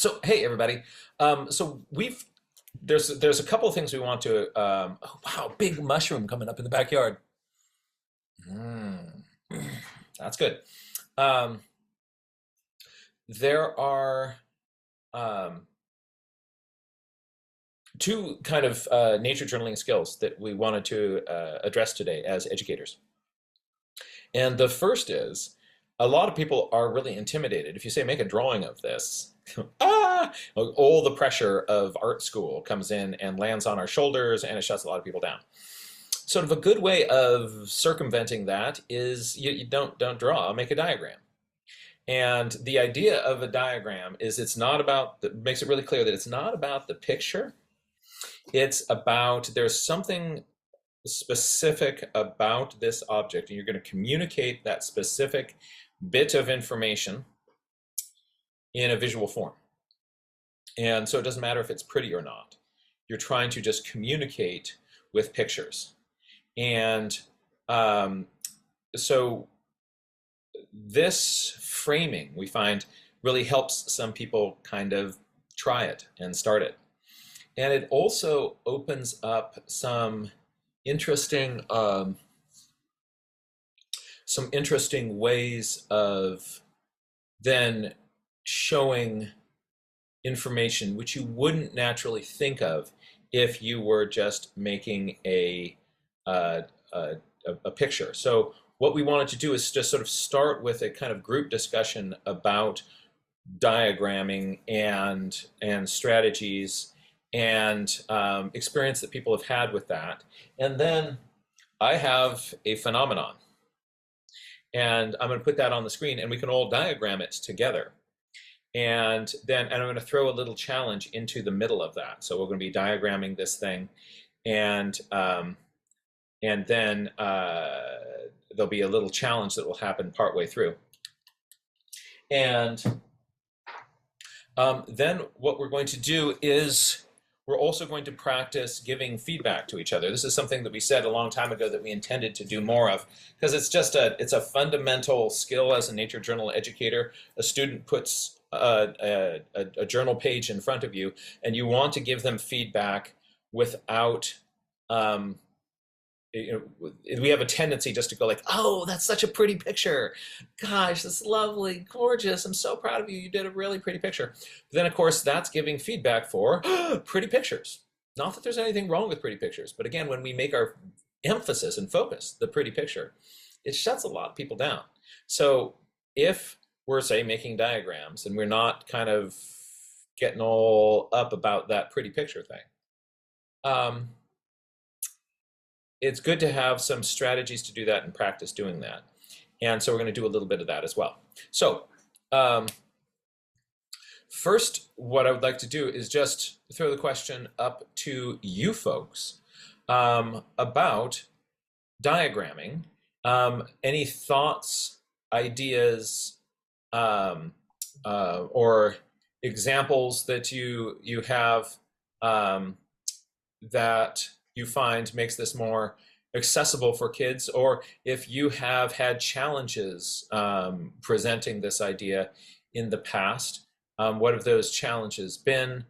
So hey everybody. So there's a couple of things we want to oh wow, big mushroom coming up in the backyard. Mm, that's good. Um, there are um, two kind of nature journaling skills that we wanted to address today as educators. And the first is a lot of people are really intimidated. If you say make a drawing of this, all the pressure of art school comes in and lands on our shoulders and it shuts a lot of people down. Sort of a good way of circumventing that is you don't draw, make a diagram. And the idea of a diagram is it's not about makes it really clear that it's not about the picture. It's about there's something specific about this object, and you're going to communicate that specific bit of information in a visual form. And so it doesn't matter if it's pretty or not. You're trying to just communicate with pictures. And so this framing we find really helps some people kind of try it and start it. And it also opens up some interesting ways of then showing information which you wouldn't naturally think of if you were just making a picture. So what we wanted to do is just sort of start with a kind of group discussion about diagramming and strategies and experience that people have had with that. And then I have a phenomenon, and I'm going to put that on the screen, and we can all diagram it together. And I'm going to throw a little challenge into the middle of that. So we're going to be diagramming this thing, and then there'll be a little challenge that will happen partway through. And then what we're going to do is we're also going to practice giving feedback to each other. This is something that we said a long time ago that we intended to do more of, because it's a fundamental skill as a nature journal educator. A student puts a journal page in front of you, and you want to give them feedback without we have a tendency just to go like, oh, that's such a pretty picture. Gosh, that's lovely, gorgeous. I'm so proud of you. You did a really pretty picture. But then, of course, that's giving feedback for pretty pictures. Not that there's anything wrong with pretty pictures, but again, when we make our emphasis and focus the pretty picture, it shuts a lot of people down. So if we're, say, making diagrams and we're not kind of getting all up about that pretty picture thing, it's good to have some strategies to do that and practice doing that. And so we're going to do a little bit of that as well. So first, what I would like to do is just throw the question up to you folks about diagramming. Any thoughts, ideas, or examples that you have that you find makes this more accessible for kids, or if you have had challenges presenting this idea in the past, what have those challenges been?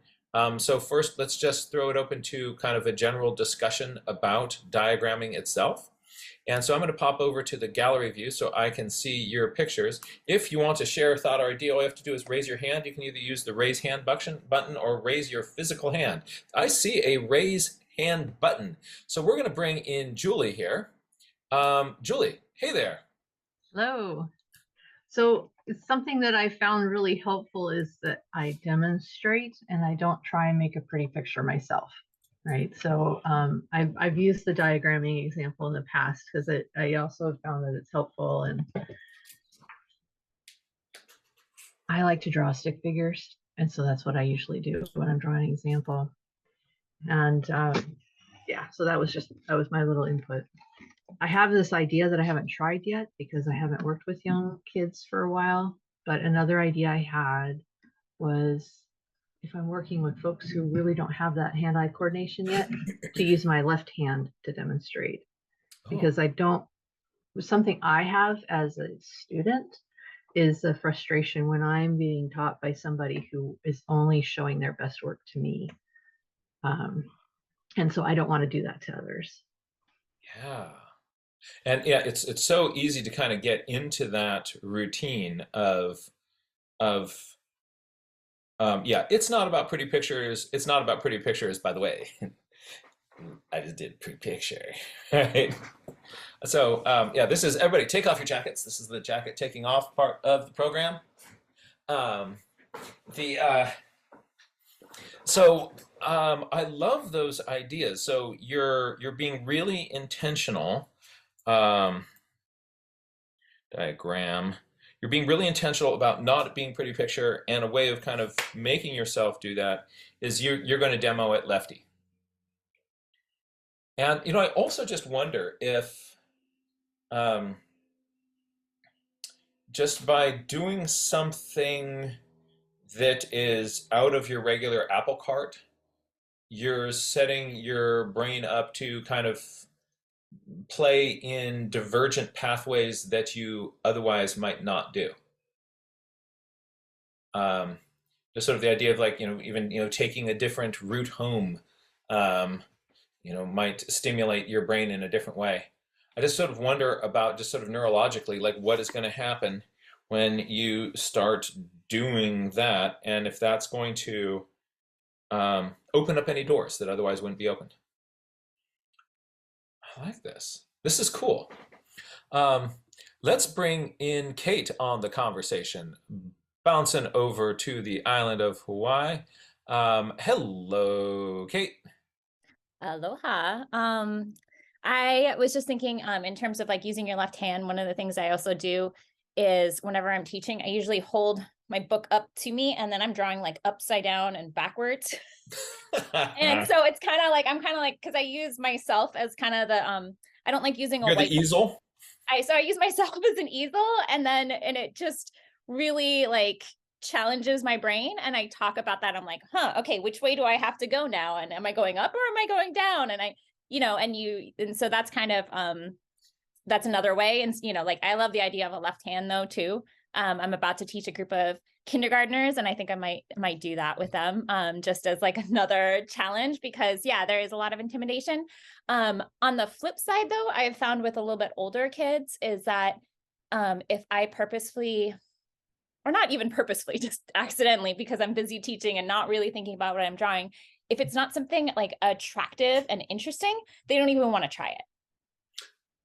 So first, let's just throw it open to kind of a general discussion about diagramming itself. And so I'm going to pop over to the gallery view so I can see your pictures. If you want to share a thought or idea, all you have to do is raise your hand. You can either use the raise hand button or raise your physical hand. I see a raise hand button. So we're going to bring in Julie here. Julie, hey there. Hello. So it's something that I found really helpful is that I demonstrate and I don't try and make a pretty picture myself, right? So I've used the diagramming example in the past because I also have found that it's helpful, and I like to draw stick figures, and so that's what I usually do when I'm drawing an example. And yeah, so that was my little input. I have this idea that I haven't tried yet because I haven't worked with young kids for a while. But another idea I had was, if I'm working with folks who really don't have that hand-eye coordination yet, to use my left hand to demonstrate. Because something I have as a student is a frustration when I'm being taught by somebody who is only showing their best work to me. Um, and so I don't want to do that to others. Yeah. And yeah, it's so easy to kind of get into that routine of yeah, it's not about pretty pictures. It's not about pretty pictures, by the way. I just did pretty picture, right? So yeah, this is everybody take off your jackets. This is the jacket taking off part of the program. Um, the so I love those ideas. So you're being really intentional. Um, diagram. You're being really intentional about not being pretty picture, and a way of kind of making yourself do that is you're going to demo it lefty. And I also just wonder if um, just by doing something that is out of your regular apple cart, you're setting your brain up to kind of play in divergent pathways that you otherwise might not do. Um, just sort of the idea of like, even, taking a different route home, um, might stimulate your brain in a different way. I just sort of wonder about just sort of neurologically, like what is going to happen when you start doing that, and if that's going to open up any doors that otherwise wouldn't be opened. I like this. This is cool. Um, let's bring in Kate on the conversation, bouncing over to the island of Hawaii. Hello, Kate. Aloha. I was just thinking, in terms of like using your left hand, one of the things I also do is whenever I'm teaching, I usually hold my book up to me and then I'm drawing like upside down and backwards. And so it's kind of like, I'm kind of like, because I use myself as kind of the, I don't like using a You're the whiteboard. easel. So I use myself as an easel, and it just really like challenges my brain. And I talk about that. I'm like, okay, which way do I have to go now? And am I going up or am I going down? And and so that's kind of, that's another way. And, like, I love the idea of a left hand though, too. I'm about to teach a group of kindergartners, and I think I might do that with them, just as like another challenge, because yeah, there is a lot of intimidation. On the flip side though, I've found with a little bit older kids is that if I purposefully, or not even purposefully, just accidentally, because I'm busy teaching and not really thinking about what I'm drawing, if it's not something like attractive and interesting, they don't even want to try it.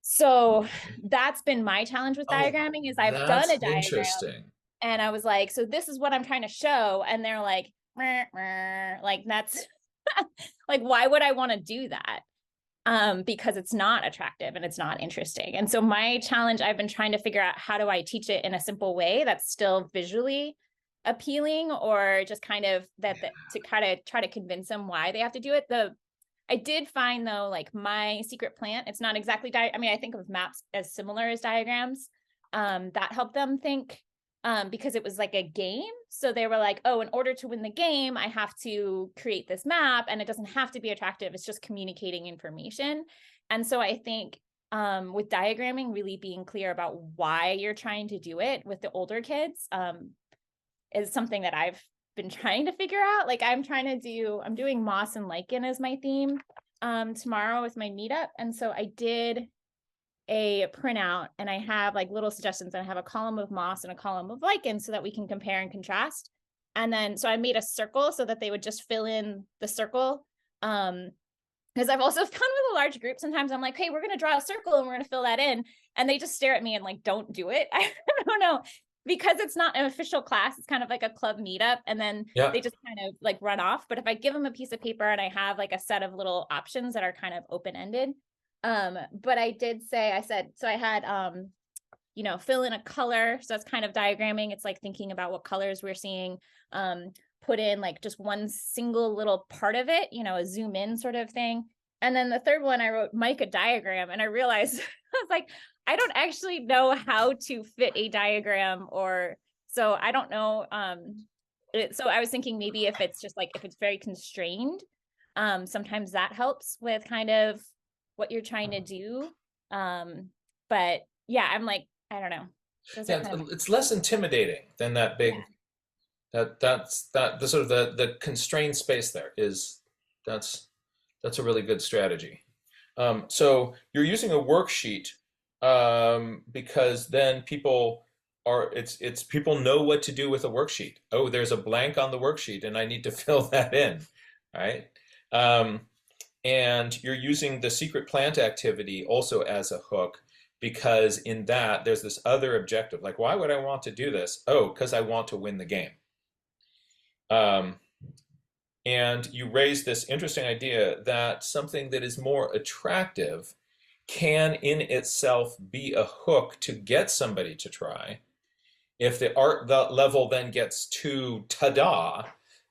So that's been my challenge with diagramming, is I've done That's a diagram interesting. and I was like, so this is what I'm trying to show. And they're like, meh, meh. Like, that's like, why would I want to do that? Because it's not attractive and it's not interesting. And so my challenge, I've been trying to figure out, how do I teach it in a simple way that's still visually appealing, or just kind of to kind of try to convince them why they have to do it. I did find though, like my secret plant, it's not exactly, I mean, I think of maps as similar as diagrams. That helped them think, because it was like a game. So they were like, oh, in order to win the game, I have to create this map, and it doesn't have to be attractive. It's just communicating information. And so I think with diagramming, really being clear about why you're trying to do it with the older kids is something that I've been trying to figure out. Like I'm doing moss and lichen as my theme tomorrow with my meetup. And so I did a printout, and I have like little suggestions, and I have a column of moss and a column of lichen so that we can compare and contrast. And then, so I made a circle so that they would just fill in the circle. Because I've also found with a large group, sometimes I'm like, hey, we're going to draw a circle and we're going to fill that in. And they just stare at me and like, don't do it. I don't know. Because it's not an official class, it's kind of like a club meetup, and then they just kind of like run off. But if I give them a piece of paper and I have like a set of little options that are kind of open-ended, but I said, so I had, fill in a color. So that's kind of diagramming. It's like thinking about what colors we're seeing, put in like just one single little part of it, a zoom in sort of thing. And then the third one, I wrote Mike a diagram, and I realized I was like, I don't actually know how to fit a diagram, so I don't know. So I was thinking maybe if it's just like, if it's very constrained, sometimes that helps with kind of what you're trying to do. But yeah, I'm like, I don't know. Those are Yeah, kind of it's less intimidating than that big, the sort of the constrained space there is, that's that's a really good strategy. So you're using a worksheet, because then people are, it's people know what to do with a worksheet. Oh, there's a blank on the worksheet and I need to fill that in, right? Um, and you're using the secret plant activity also as a hook, because in that there's this other objective. Like, why would I want to do this? Oh, because I want to win the game. Um, and you raise this interesting idea that something that is more attractive can in itself be a hook to get somebody to try. If the level then gets too ta-da,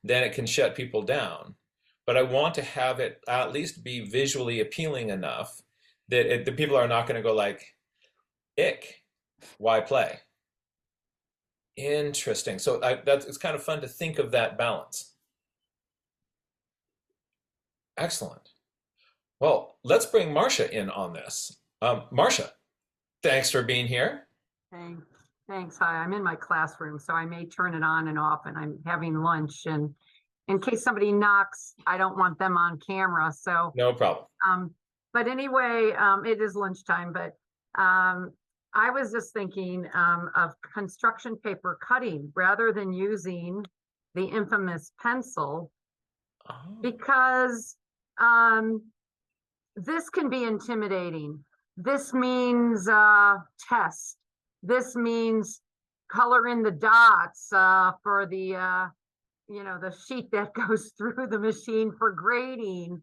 then it can shut people down. But I want to have it at least be visually appealing enough that the people are not going to go like, ick, why play? Interesting. So it's kind of fun to think of that balance. Excellent. Well, let's bring Marcia in on this. Marcia, thanks for being here. Thanks. Thanks. Hi, I'm in my classroom, so I may turn it on and off, and I'm having lunch. And in case somebody knocks, I don't want them on camera. So, No problem. but anyway, it is lunchtime. But I was just thinking of construction paper cutting rather than using the infamous pencil, Oh. because this can be intimidating. This means test. This means color in the dots for the the sheet that goes through the machine for grading.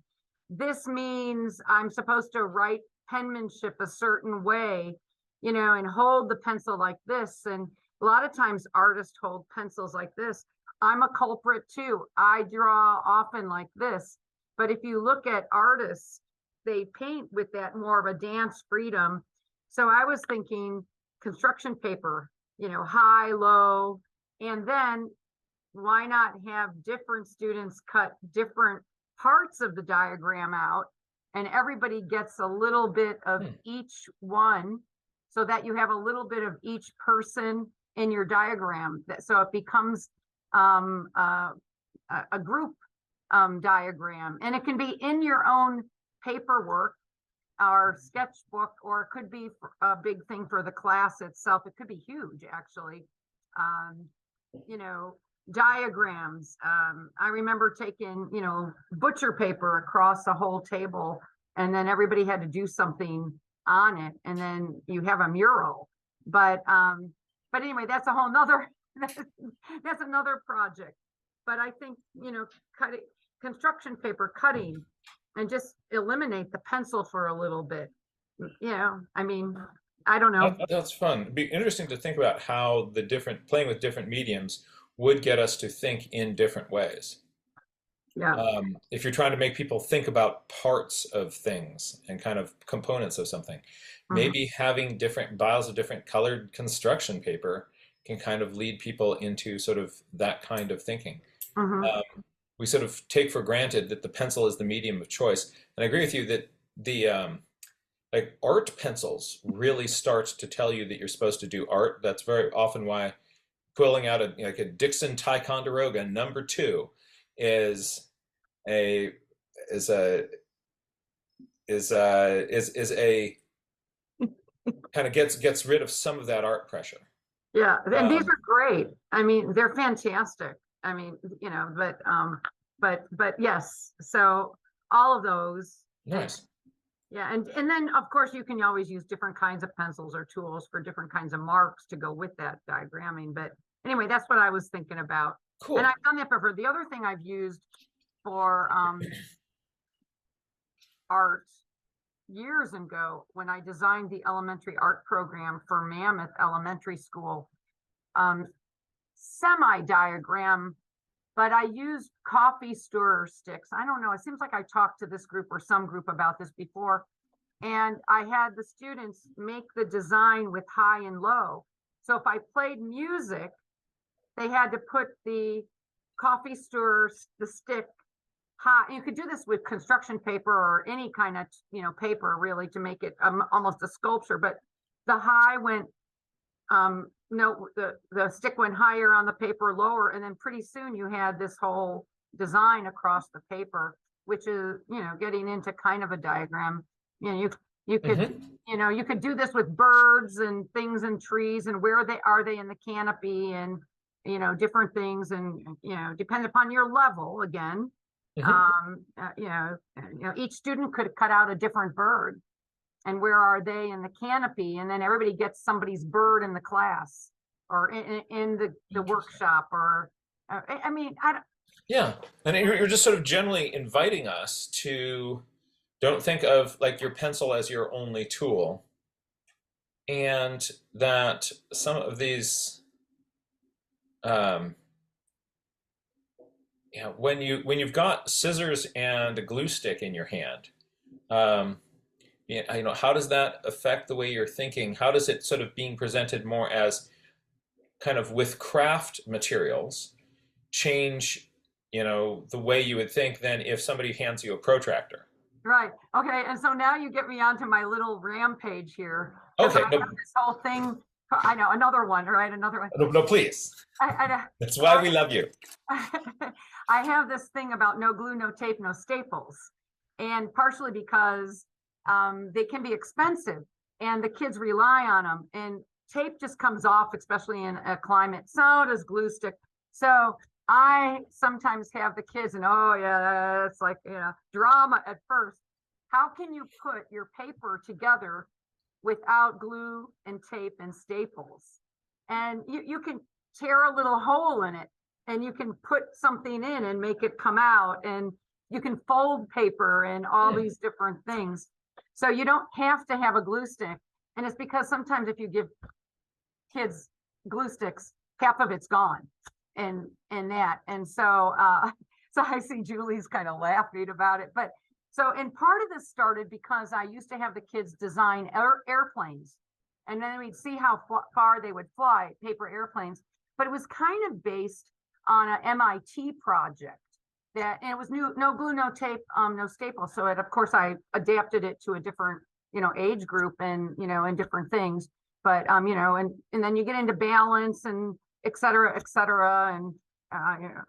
This means I'm supposed to write penmanship a certain way, and hold the pencil like this. And a lot of times artists hold pencils like this. I'm a culprit too. I draw often like this. But if you look at artists, they paint with that more of a dance freedom. So I was thinking construction paper, high, low, and then why not have different students cut different parts of the diagram out, and everybody gets a little bit of each one, so that you have a little bit of each person in your diagram. So it becomes a group diagram, and it can be in your own paperwork or sketchbook, or it could be a big thing for the class itself. It could be huge, actually. Diagrams. I remember taking, butcher paper across the whole table, and then everybody had to do something on it, and then you have a mural. But anyway, that's a whole nother that's another project. But I think, cutting construction paper cutting, and just eliminate the pencil for a little bit. I mean, I don't know. That's fun. It'd be interesting to think about how playing with different mediums would get us to think in different ways. Yeah. If you're trying to make people think about parts of things and kind of components of something, maybe having different piles of different colored construction paper can kind of lead people into sort of that kind of thinking. We sort of take for granted that the pencil is the medium of choice. And I agree with you that the like art pencils really start to tell you that you're supposed to do art. That's very often why pulling out a Dixon Ticonderoga #2 is a kind of gets rid of some of that art pressure. Yeah, and these are great. I mean, they're fantastic. I mean, but yes. So all of those. Nice. Yeah, and then of course you can always use different kinds of pencils or tools for different kinds of marks to go with that diagramming. But anyway, that's what I was thinking about. Cool. And I've done that before. The other thing I've used for art years ago, when I designed the elementary art program for Mammoth Elementary School, semi-diagram, but I used coffee stirrer sticks. I don't know, it seems like I talked to this group or some group about this before, and I had the students make the design with high and low. So if I played music, they had to put the coffee stirrer, the stick high. You could do this with construction paper or any kind of paper, really, to make it almost a sculpture, but the high went no, the stick went higher on the paper, lower, and then pretty soon you had this whole design across the paper, which is, getting into kind of a diagram. You could, Mhm. you could do this with birds and things and trees and where are they in the canopy and, different things and, depending upon your level again. Each student could cut out a different bird and where are they in the canopy, and then everybody gets somebody's bird in the class or in the workshop or I mean I don't, Yeah, and you're just sort of generally inviting us to don't think of like your pencil as your only tool, and that some of these, um, when you've got scissors and a glue stick in your hand, um, how does that affect the way you're thinking? How does it sort of being presented more as kind of with craft materials change, the way you would think than if somebody hands you a protractor? right, okay, and so now you get me onto my little rampage here because Okay, I no, have this whole thing. I know another one, right? Another one. no, please. That's why we love you. I have this thing about no glue, no tape, no staples, and partially because they can be expensive and the kids rely on them, and tape just comes off, especially in a climate. So does glue stick. So I sometimes have the kids, and oh yeah, it's like drama at first. How can you put your paper together without glue and tape and staples? And you can tear a little hole in it and you can put something in and make it come out, and you can fold paper and all these different things. So you don't have to have a glue stick. And it's because sometimes if you give kids glue sticks, half of it's gone and that. And so so I see Julie's kind of laughing about it. But so, and part of this started because I used to have the kids design airplanes, and then we'd see how far they would fly, paper airplanes. But it was kind of based on an MIT project and it was no glue, no tape, no staple. So of course I adapted it to a different, age group and, and different things. But, and then you get into balance and et cetera, et cetera. And,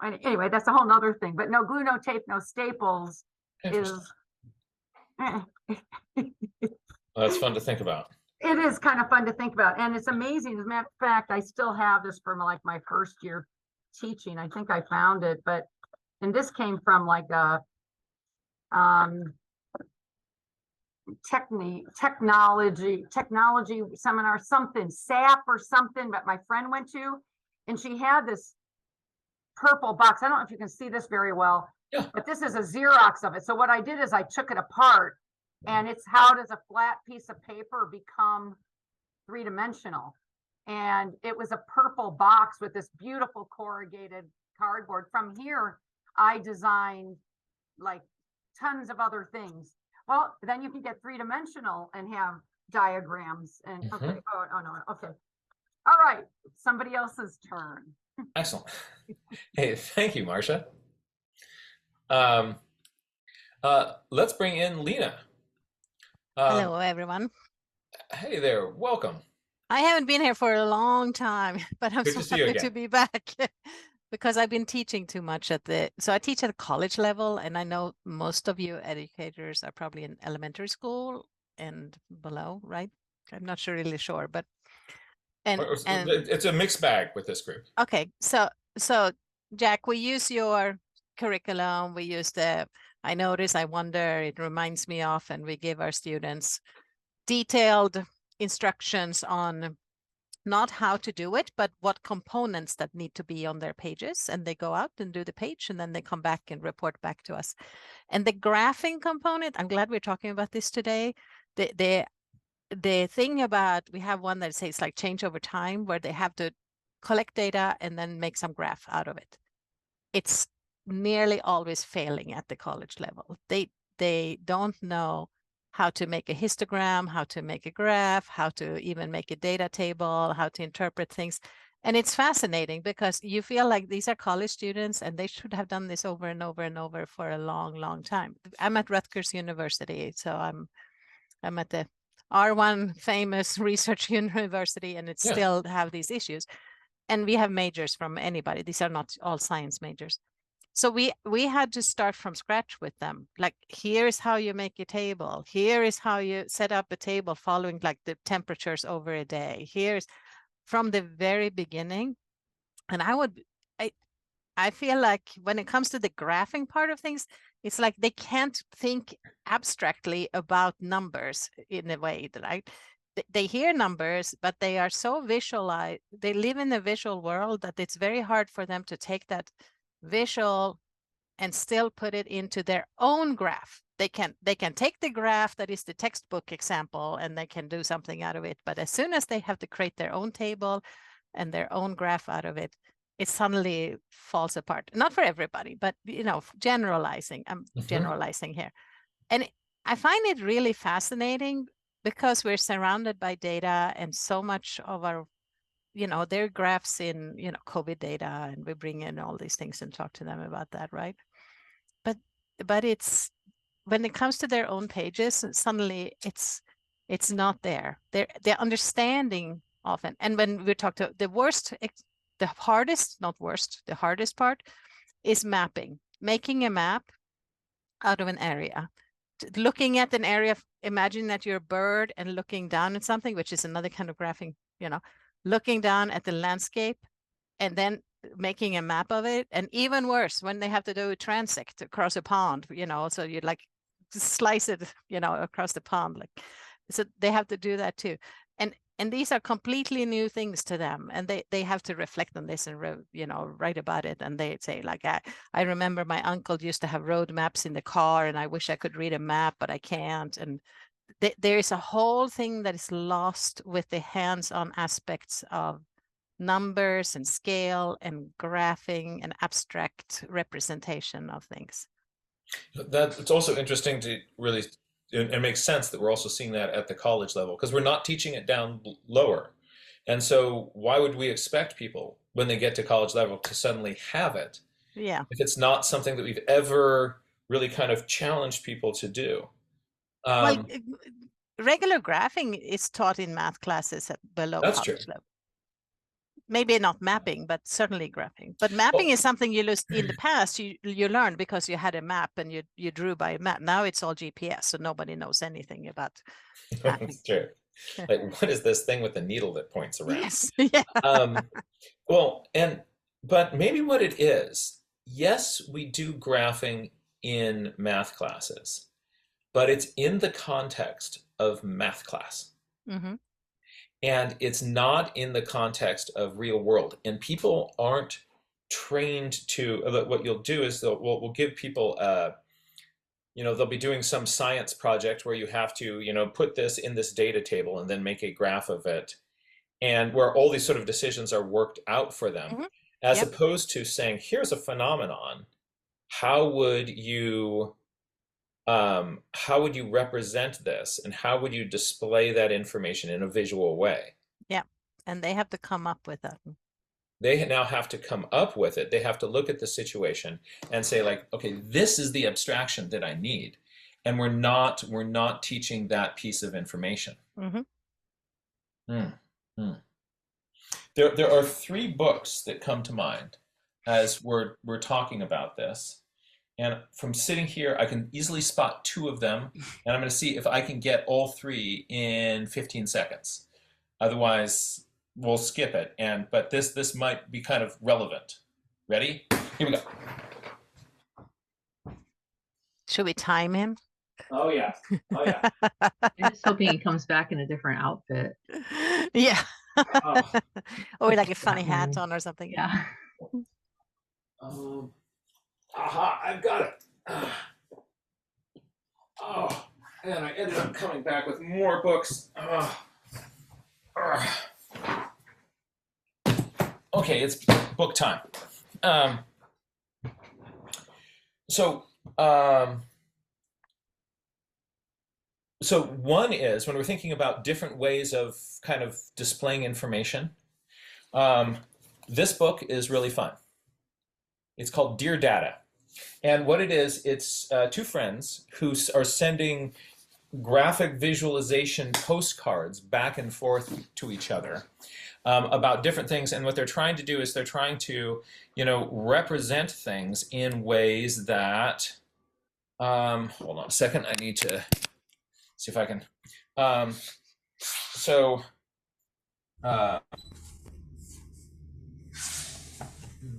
and anyway, that's a whole nother thing, but no glue, no tape, no staples is. Well, that's fun to think about. It is kind of fun to think about, and it's amazing. As a matter of fact, I still have this from like my first year teaching. I think I found it, and this came from like a technology seminar, something SAP or something, but my friend went to, and she had this purple box. I don't know if you can see this very well, but this is a Xerox of it. So what I did is I took it apart, and it's how does a flat piece of paper become three-dimensional? And it was a purple box with this beautiful corrugated cardboard. From here, I designed like tons of other things. Well, then you can get three-dimensional and have diagrams and okay. Oh no, okay. All right, somebody else's turn. Excellent. Hey, thank you, Marcia. Let's bring in Lena. Hello, everyone. Hey there, welcome. I haven't been here for a long time, but I'm Good so to see you happy again. to be back because I've been teaching too much so I teach at a college level, and I know most of you educators are probably in elementary school and below, right? I'm not really sure, but and it's a mixed bag with this group. Okay, so Jack, we use your curriculum. We use I notice, I wonder, it reminds me of, and we give our students detailed instructions on not how to do it, but what components that need to be on their pages. And they go out and do the page, and then they come back and report back to us. And the graphing component, I'm glad we're talking about this today. The thing about, we have one that says like change over time, where they have to collect data and then make some graph out of it. It's nearly always failing at the college level. They don't know how to make a histogram, how to make a graph, how to even make a data table, how to interpret things. And it's fascinating because you feel like these are college students and they should have done this over and over and over for a long, long time. I'm at Rutgers University, so I'm at the our one famous research university, and it Yeah. still have these issues. And we have majors from anybody. These are not all science majors. So we had to start from scratch with them. Like, here's how you make a table. Here is how you set up a table following like the temperatures over a day. Here's from the very beginning. And I feel like when it comes to the graphing part of things, it's like they can't think abstractly about numbers in a way, right? They hear numbers, but they are so visualized. They live in a visual world that it's very hard for them to take that visual and still put it into their own graph. They can take the graph that is the textbook example and they can do something out of it. But as soon as they have to create their own table and their own graph out of it, it suddenly falls apart. Not for everybody, but generalizing. I'm generalizing here. And I find it really fascinating because we're surrounded by data, and so much of our, there are graphs in, COVID data, and we bring in all these things and talk to them about that, right? But it's, when it comes to their own pages, suddenly it's not there. They're understanding often. And when we talk to the hardest part is mapping, making a map out of an area, looking at an area, imagine that you're a bird and looking down at something, which is another kind of graphing, looking down at the landscape and then making a map of it. And even worse, when they have to do a transect across a pond, so you'd like slice it, across the pond, like, so they have to do that too. And these are completely new things to them, and they have to reflect on this and write about it. And they say, like, I remember my uncle used to have road maps in the car, and I wish I could read a map, but I can't. And there is a whole thing that is lost with the hands-on aspects of numbers and scale and graphing and abstract representation of things. It's also interesting to really, it makes sense that we're also seeing that at the college level, because we're not teaching it down lower. And so why would we expect people when they get to college level to suddenly have it? Yeah. If it's not something that we've ever really kind of challenged people to do. Well, regular graphing is taught in math classes at below college level. Maybe not mapping, but certainly graphing. But mapping is something you learned in the past. You learned because you had a map and you drew by a map. Now it's all GPS, so nobody knows anything about mapping. That's true. Like, what is this thing with the needle that points around? Yes. Yeah. But maybe what it is, yes, we do graphing in math classes, but it's in the context of math class. Mm-hmm. And it's not in the context of real world. And people aren't trained to, what you'll do is we'll give people, they'll be doing some science project where you have to, put this in this data table and then make a graph of it. And where all these sort of decisions are worked out for them, mm-hmm. as opposed to saying, here's a phenomenon. How would you represent this, and how would you display that information in a visual way? Yeah, and they have to come up with that. They now have to come up with it. They have to look at the situation and say, like, okay, this is the abstraction that I need, and we're not teaching that piece of information. Mm-hmm. There are 3 books that come to mind as we're talking about this. And from sitting here, I can easily spot 2 of them, and I'm going to see if I can get all 3 in 15 seconds. Otherwise, we'll skip it. But this might be kind of relevant. Ready? Here we go. Should we time him? Oh yeah. I'm just hoping he comes back in a different outfit. Yeah. Oh. Or like a funny hat on or something. Yeah. Aha, I've got it. Oh, and I ended up coming back with more books. Okay, it's book time. So one is, when we're thinking about different ways of kind of displaying information, this book is really fun. It's called Dear Data. And what it is, it's 2 friends who are sending graphic visualization postcards back and forth to each other about different things. And what they're trying to do is they're trying to, represent things in ways that, hold on a second, I need to see if I can. So,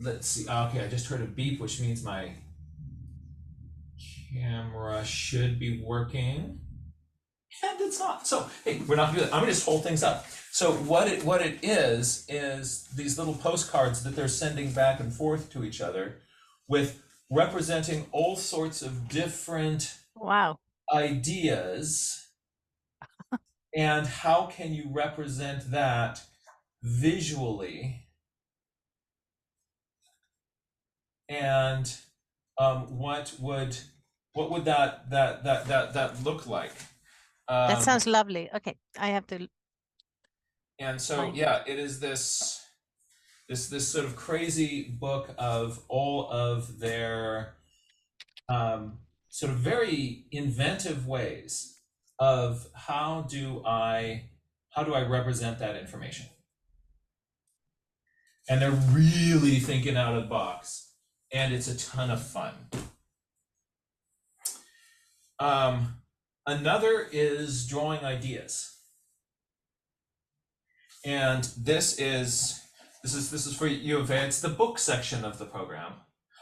let's see. Okay, I just heard a beep, which means my camera should be working. And it's not. So, hey, we're not gonna do that. I'm gonna just hold things up. So what it is these little postcards that they're sending back and forth to each other with representing all sorts of different Wow. ideas. And how can you represent that visually? And what would that look like? That sounds lovely. Okay, I have to. And so, Fine. yeah, it is this sort of crazy book of all of their sort of very inventive ways of how do I represent that information. And they're really thinking out of the box, and it's a ton of fun. Another is drawing ideas. And this is for U of A. It's the book section of the program.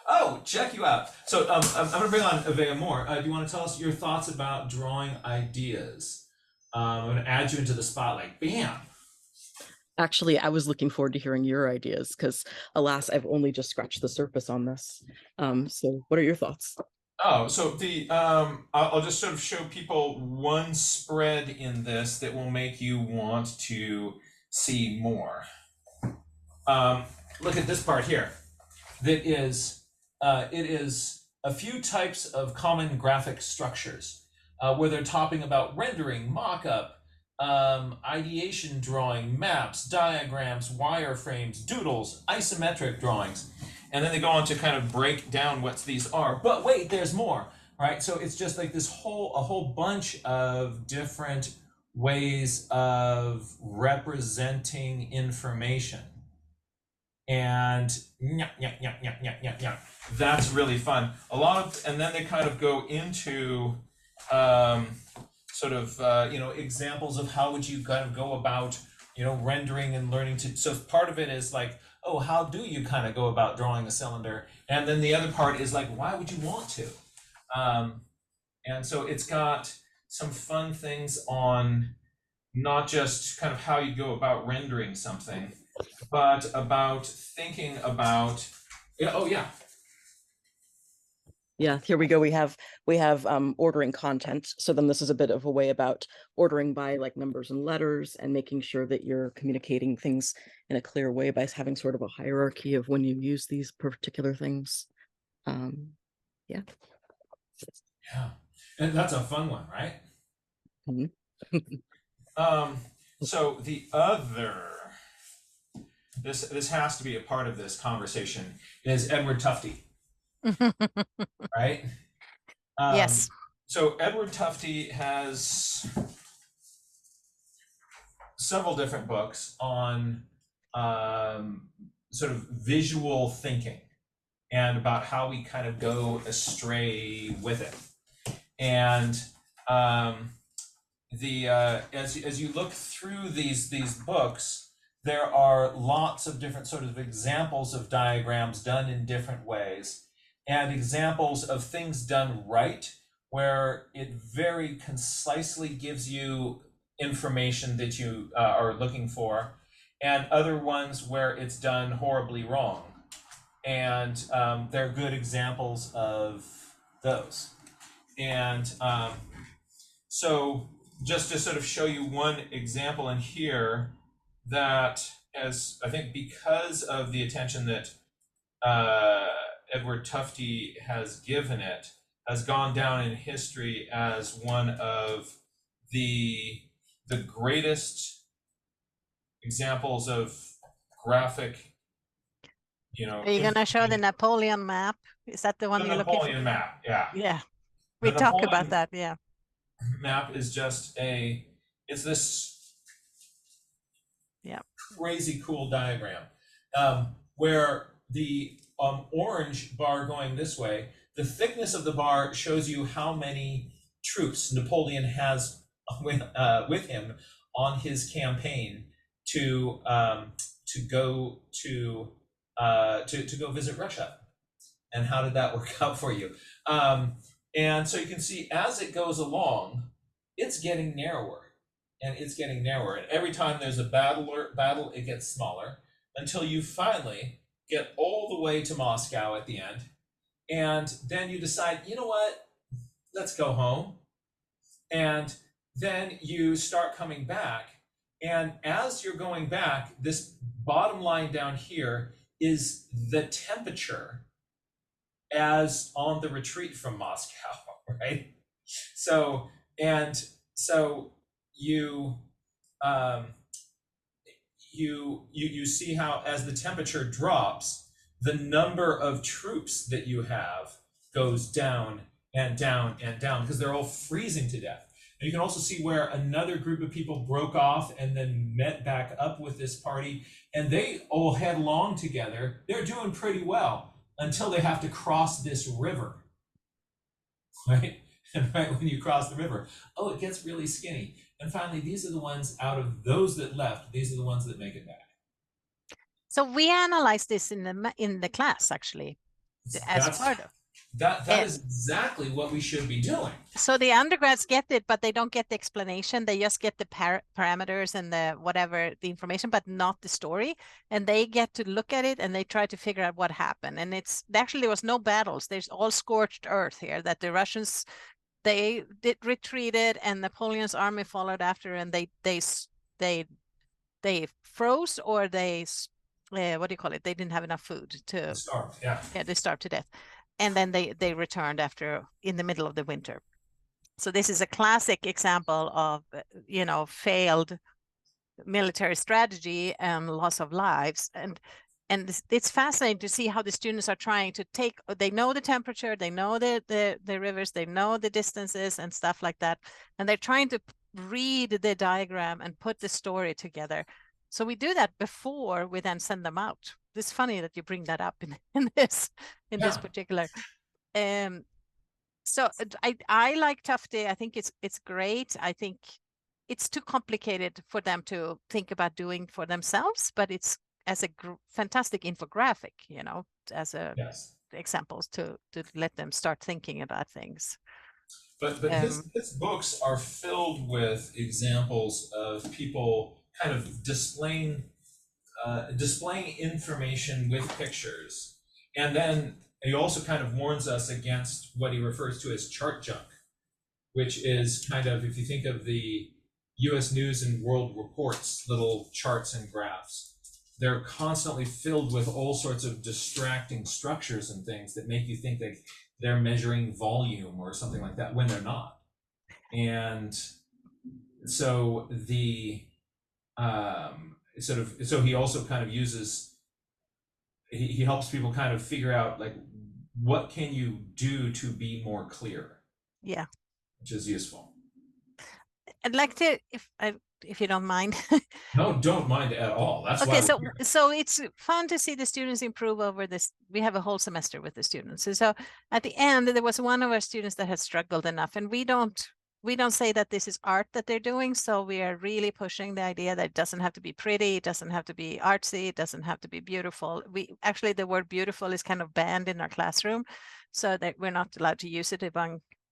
Oh, check you out. So I'm going to bring on Avea Moore. Do you want to tell us your thoughts about drawing ideas? I'm going to add you into the spotlight. Bam. Actually, I was looking forward to hearing your ideas because, alas, I've only just scratched the surface on this. So what are your thoughts? Oh, so the I'll just sort of show people one spread in this that will make you want to see more. Look at this part here. That is, it is a few types of common graphic structures where they're talking about rendering, mock-up, ideation drawing, maps, diagrams, wireframes, doodles, isometric drawings. And then they go on to kind of break down what these are. But wait, there's more, right? So it's just like this a whole bunch of different ways of representing information. And that's really fun. And then they kind of go into sort of examples of how would you kind of go about rendering and learning to. So part of it is like, oh, how do you kind of go about drawing a cylinder? And then the other part is like, why would you want to? And so it's got some fun things on not just kind of how you go about rendering something, but about thinking about, oh yeah. Yeah, here we go. We have ordering content. So then this is a bit of a way about ordering by like numbers and letters and making sure that you're communicating things in a clear way by having sort of a hierarchy of when you use these particular things. Yeah. Yeah, and that's a fun one, right? Mm-hmm. So the other, this has to be a part of this conversation, is Edward Tufte. Right? Yes. So Edward Tufte has several different books on sort of visual thinking and about how we kind of go astray with it. And as you look through these books, there are lots of different sort of examples of diagrams done in different ways, and examples of things done right, where it very concisely gives you information that you are looking for, and other ones where it's done horribly wrong. And they're good examples of those. And so just to sort of show you one example in here that, as I think because of the attention that Edward Tufte has given it, has gone down in history as one of the greatest examples of graphic, Are you gonna show the Napoleon map? Is that the one the you're looking for? Napoleon map, yeah. Yeah, The we talk Napoleon- about that. Yeah. map is just it's this Yeah. crazy cool diagram where the orange bar going this way, the thickness of the bar shows you how many troops Napoleon has with him on his campaign to go to go visit Russia. And how did that work out for you? And so you can see as it goes along, it's getting narrower and it's getting narrower. And every time there's a battle, it gets smaller until you finally get all the way to Moscow at the end. And then you decide, you know what, let's go home. And then you start coming back. And as you're going back, this bottom line down here is the temperature as on the retreat from Moscow, right? So you you see how as the temperature drops, the number of troops that you have goes down and down and down because they're all freezing to death. And you can also see where another group of people broke off and then met back up with this party, and they all head along together. They're doing pretty well until they have to cross this river, right? And right when you cross the river, oh, it gets really skinny. And finally, these are the ones out of those that left, these are the ones that make it back. So we analyzed this in the class, actually, as part of. That is exactly what we should be doing. So the undergrads get it, but they don't get the explanation. They just get the parameters and the whatever, the information, but not the story. And they get to look at it and they try to figure out what happened. And it's actually, there was no battles. There's all scorched earth here, that the Russians, they retreated and Napoleon's army followed after, and they froze, or they what do you call it? They didn't have enough food to starve. Yeah, they starved to death. And then they returned after in the middle of the winter. So this is a classic example of, failed military strategy and loss of lives. And it's fascinating to see how the students are trying to they know the temperature, they know the rivers, they know the distances and stuff like that. And they're trying to read the diagram and put the story together. So we do that before we then send them out. It's funny that you bring that up in this particular. So I like Tufte. I think it's great. I think it's too complicated for them to think about doing for themselves, but it's as a fantastic infographic, as a examples to let them start thinking about things. But his books are filled with examples of people kind of displaying information with pictures. And then he also kind of warns us against what he refers to as chart junk, which is kind of, if you think of the US News and World Reports, little charts and graphs, they're constantly filled with all sorts of distracting structures and things that make you think that they're measuring volume or something like that when they're not. And so so he also kind of uses, he helps people kind of figure out, like, what can you do to be more clear? Yeah. Which is useful. I'd like to, if you don't mind. No, don't mind at all. That's okay. Why so it's fun to see the students improve over this. We have a whole semester with the students. So at the end, there was one of our students that had struggled enough, and we don't say that this is art that they're doing. So we are really pushing the idea that it doesn't have to be pretty, it doesn't have to be artsy, it doesn't have to be beautiful. Actually, the word beautiful is kind of banned in our classroom, so that we're not allowed to use it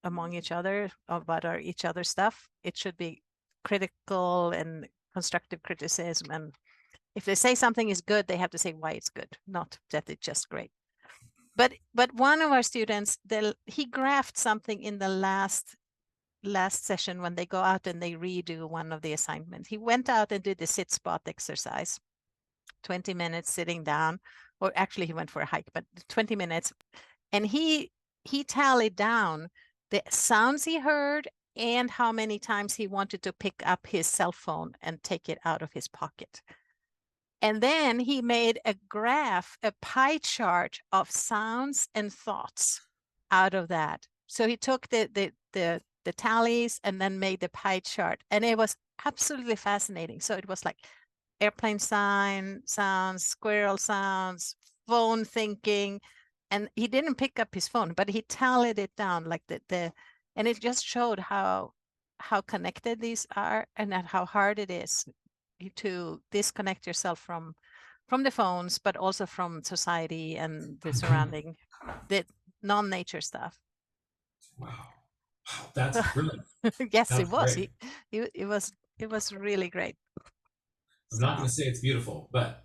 among each other about each other's stuff. It should be critical and constructive criticism. And if they say something is good, they have to say why it's good, not that it's just great. But one of our students, he graphed something in the last session when they go out and they redo one of the assignments. He went out and did the sit spot exercise, 20 minutes sitting down, or actually he went for a hike, but 20 minutes. And he tallied down the sounds he heard and how many times he wanted to pick up his cell phone and take it out of his pocket. And then he made a graph, a pie chart of sounds and thoughts out of that. So he took the the tallies and then made the pie chart. And it was absolutely fascinating. So it was like airplane sounds, squirrel sounds, phone thinking. And he didn't pick up his phone, but he tallied it down like and it just showed how connected these are and how hard it is to disconnect yourself from the phones, but also from society and the surrounding, the non-nature stuff. Wow. Wow, that's brilliant. Yes, That's it was. great. It was really great. I'm not going to say it's beautiful, but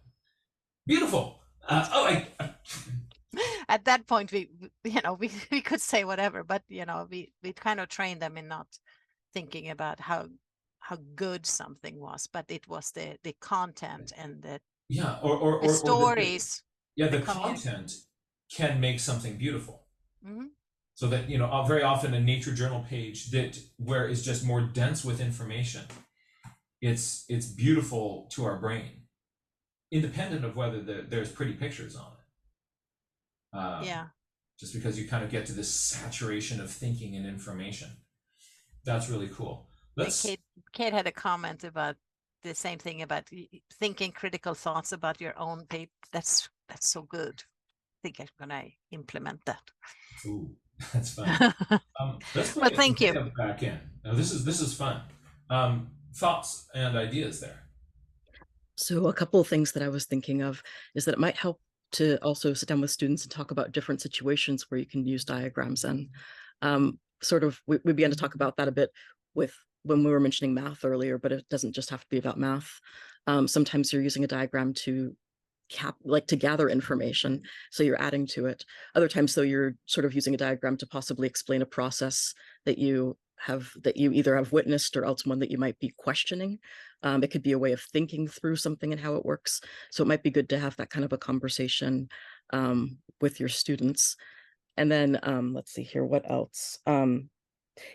beautiful. I At that point, we could say whatever, but we kind of trained them in not thinking about how good something was, but it was the content and the or stories. the content can make something beautiful. Mm-hmm. So that very often a nature journal page where it's just more dense with information, it's beautiful to our brain, independent of whether there's pretty pictures on it. Just because you kind of get to this saturation of thinking and information. That's really cool. Kate had a comment about the same thing about thinking critical thoughts about your own paper. That's so good. I think I'm gonna implement that. Ooh, that's fun. Let's bring thank you back in. Now this is fun. Thoughts and ideas there. So a couple of things that I was thinking of is that it might help to also sit down with students and talk about different situations where you can use diagrams. And we began to talk about that a bit when we were mentioning math earlier, but it doesn't just have to be about math. Sometimes you're using a diagram to gather information, so you're adding to it. Other times, though, you're sort of using a diagram to possibly explain a process that you either have witnessed or else one that you might be questioning. It could be a way of thinking through something and how it works. So it might be good to have that kind of a conversation with your students. And then let's see here, what else?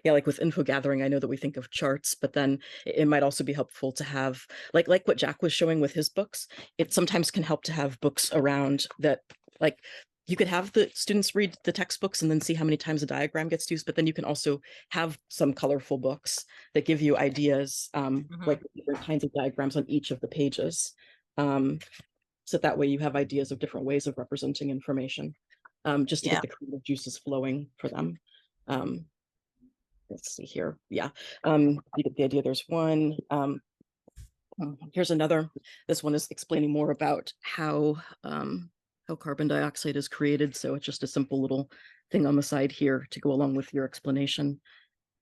Like with info gathering, I know that we think of charts, but then it might also be helpful to have, like what Jack was showing with his books, it sometimes can help to have books around that, like you could have the students read the textbooks and then see how many times a diagram gets used, but then you can also have some colorful books that give you ideas, like different kinds of diagrams on each of the pages. So that way you have ideas of different ways of representing information, just to get the creative juices flowing for them. Let's see here. You get the idea. There's one. Here's another. This one is explaining more about how carbon dioxide is created. So it's just a simple little thing on the side here to go along with your explanation.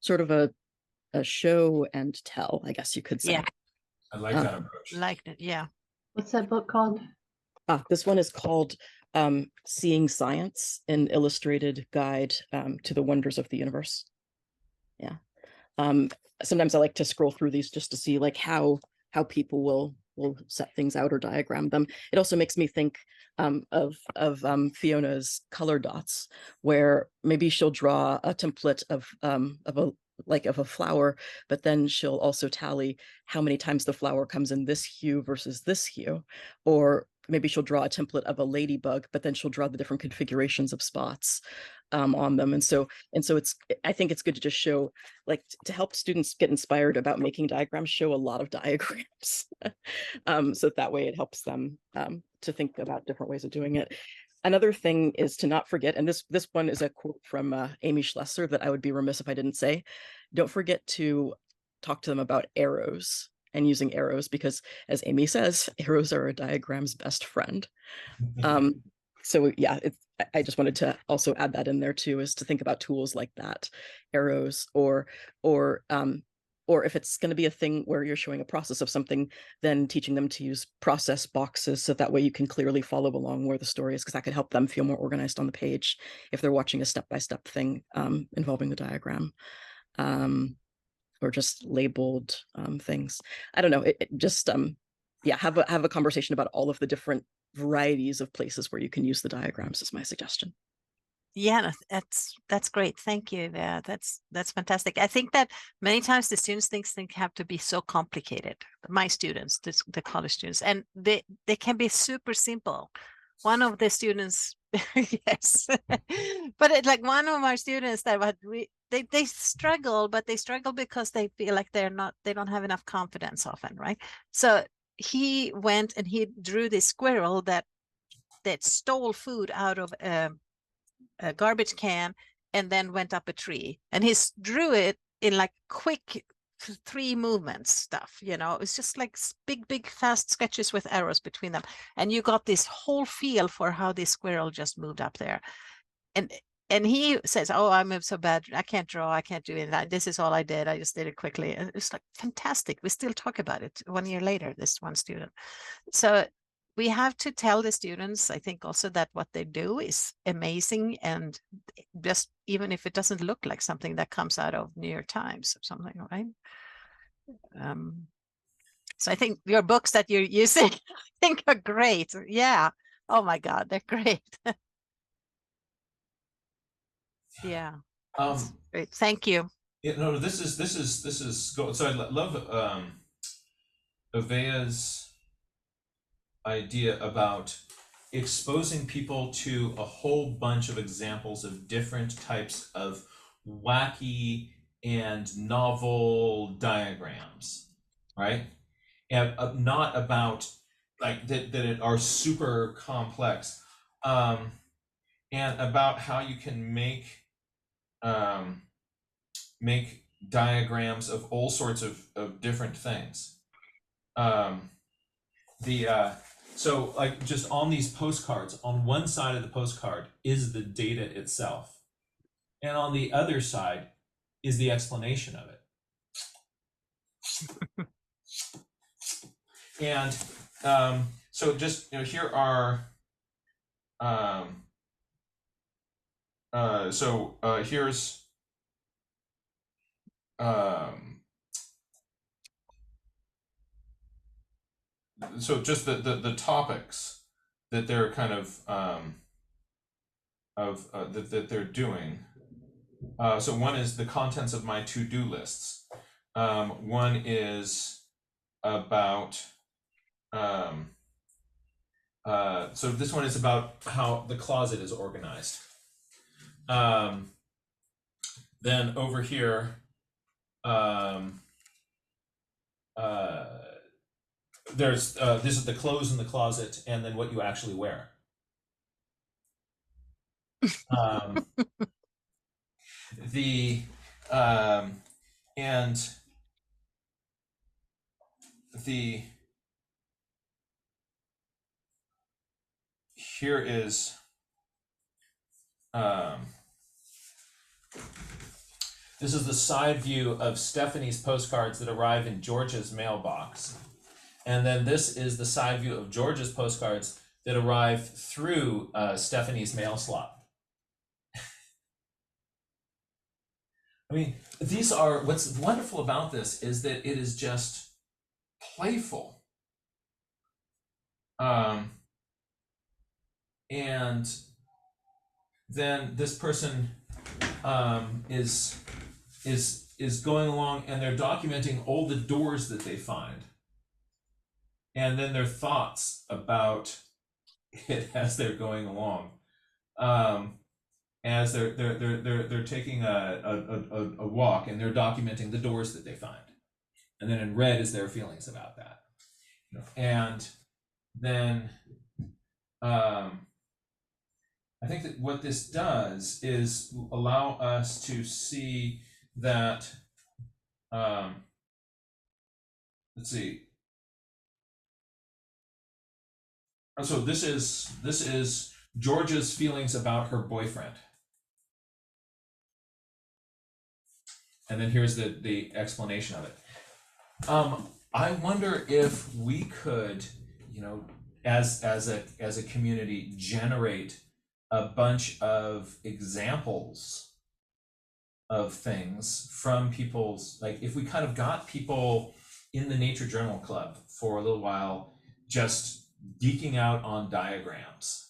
Sort of a show and tell, I guess you could say. Yeah. I like that approach. Liked it. Yeah. What's that book called? This one is called Seeing Science, an Illustrated Guide to the Wonders of the Universe. Yeah. Sometimes I like to scroll through these just to see like how people will set things out or diagram them. It also makes me think of Fiona's color dots, where maybe she'll draw a template of a flower, but then she'll also tally how many times the flower comes in this hue versus this hue. Or maybe she'll draw a template of a ladybug, but then she'll draw the different configurations of spots on them. And so I think it's good to just show, like, to help students get inspired about making diagrams, show a lot of diagrams. So that way it helps them to think about different ways of doing it. Another thing is to not forget, and this one is a quote from Amy Schlesser that I would be remiss if I didn't say, don't forget to talk to them about arrows and using arrows, because as Amy says, arrows are a diagram's best friend. So yeah, I just wanted to also add that in there too, is to think about tools like that, arrows, or if it's going to be a thing where you're showing a process of something, then teaching them to use process boxes, so that way you can clearly follow along where the story is, because that could help them feel more organized on the page if they're watching a step-by-step thing involving the diagram, or just labeled things. I don't know, it just have a conversation about all of the different varieties of places where you can use the diagrams is my suggestion. Yeah, that's great. Thank you. Yeah, that's fantastic. I think that many times the students think have to be so complicated. My students, the college students, and they can be super simple. one of the students, yes, but it's like one of our students that had they struggle, but they struggle because they feel like they don't have enough confidence often, right? So he went and he drew this squirrel that stole food out of a garbage can and then went up a tree, and he drew it in like quick 3 movements stuff, you know. It's just like big fast sketches with arrows between them, and you got this whole feel for how this squirrel just moved up there. And he says, oh, I'm so bad, I can't draw, I can't do it, this is all I did, I just did it quickly. And it's like fantastic. We still talk about it 1 year later, this one student. So we have to tell the students, I think, also that what they do is amazing, and just even if it doesn't look like something that comes out of New York Times or something, right? So I think your books that you're using, I think, are great. Yeah. Oh my God, they're great. Yeah. Great. Thank you. Yeah, no, this is go. So I love Avea's idea about exposing people to a whole bunch of examples of different types of wacky and novel diagrams, right? And not about like that are super complex, and about how you can make diagrams of all sorts of different things. So like just on these postcards, on one side of the postcard is the data itself, and on the other side is the explanation of it. And so just, you know, here are here's so just the topics that they're kind of that they're doing. So one is the contents of my to-do lists. One is about so this one is about how the closet is organized. Then over here, there's this is the clothes in the closet, and then what you actually wear. Here is this is the side view of Stephanie's postcards that arrive in Georgia's mailbox. And then this is the side view of Georgia's postcards that arrive through Stephanie's mail slot. I mean, these are, what's wonderful about this is that it is just playful. And then this person is going along, and they're documenting all the doors that they find, and then their thoughts about it as they're going along, as they're taking a walk, and they're documenting the doors that they find, and then in red is their feelings about that. And then I think that what this does is allow us to see that, let's see. So this is Georgia's feelings about her boyfriend. And then here's the explanation of it. I wonder if we could, you know, as a community, generate a bunch of examples of things from people's, like if we kind of got people in the Nature Journal Club for a little while, just geeking out on diagrams.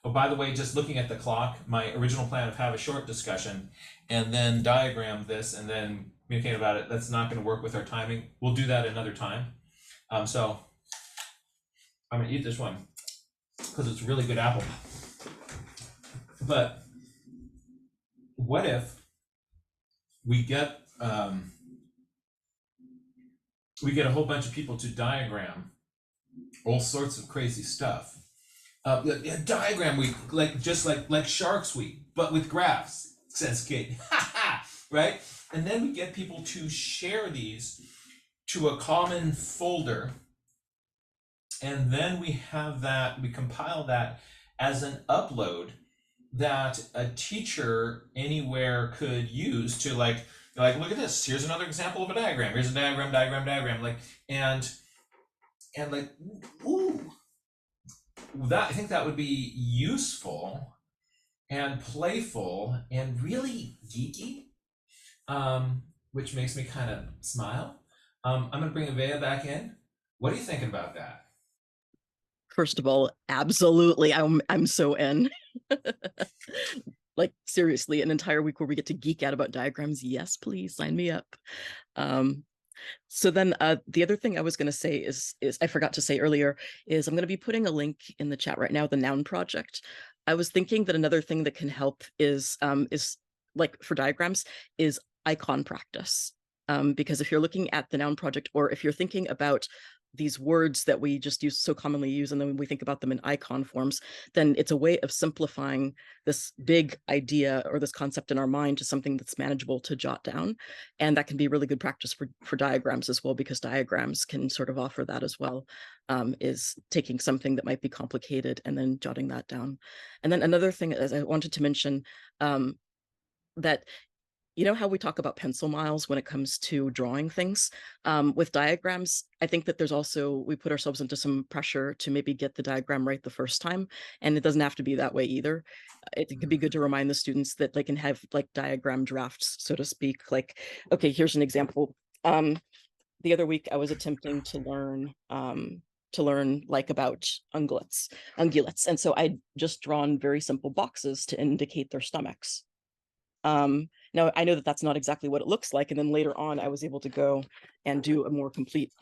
Oh, by the way, just looking at the clock, my original plan of have a short discussion and then diagram this and then communicate about it, that's not going to work with our timing. We'll do that another time. So I'm gonna eat this one. because it's really good apple. But what if we get a whole bunch of people to diagram all sorts of crazy stuff? Diagram week, just like Sharks Week, but with graphs, says Kate. Right? And then we get people to share these to a common folder, and then we compile that as an upload that a teacher anywhere could use to like look at this, here's another example of a diagram, here's a diagram, ooh, that I think that would be useful and playful and really geeky, which makes me kind of smile. I'm going to bring Avea back in. What are you thinking about that? First of all, absolutely. I'm so in. Like seriously, an entire week where we get to geek out about diagrams. Yes, please sign me up. So then the other thing I was going to say is I forgot to say earlier is I'm going to be putting a link in the chat right now, the Noun Project. I was thinking that another thing that can help is like for diagrams is icon practice. Because if you're looking at the Noun Project, or if you're thinking about these words that we just so commonly use, and then we think about them in icon forms, then it's a way of simplifying this big idea or this concept in our mind to something that's manageable to jot down. And that can be really good practice for diagrams as well, because diagrams can sort of offer that as well, is taking something that might be complicated and then jotting that down. And then another thing is I wanted to mention that you know how we talk about pencil miles when it comes to drawing things? With diagrams, I think that we put ourselves into some pressure to maybe get the diagram right the first time. And it doesn't have to be that way either. It could be good to remind the students that they can have like diagram drafts, so to speak. Like, okay, here's an example. The other week I was attempting to learn like about ungulates. And so I'd just drawn very simple boxes to indicate their stomachs. Now I know that that's not exactly what it looks like. And then later on, I was able to go and do a more complete,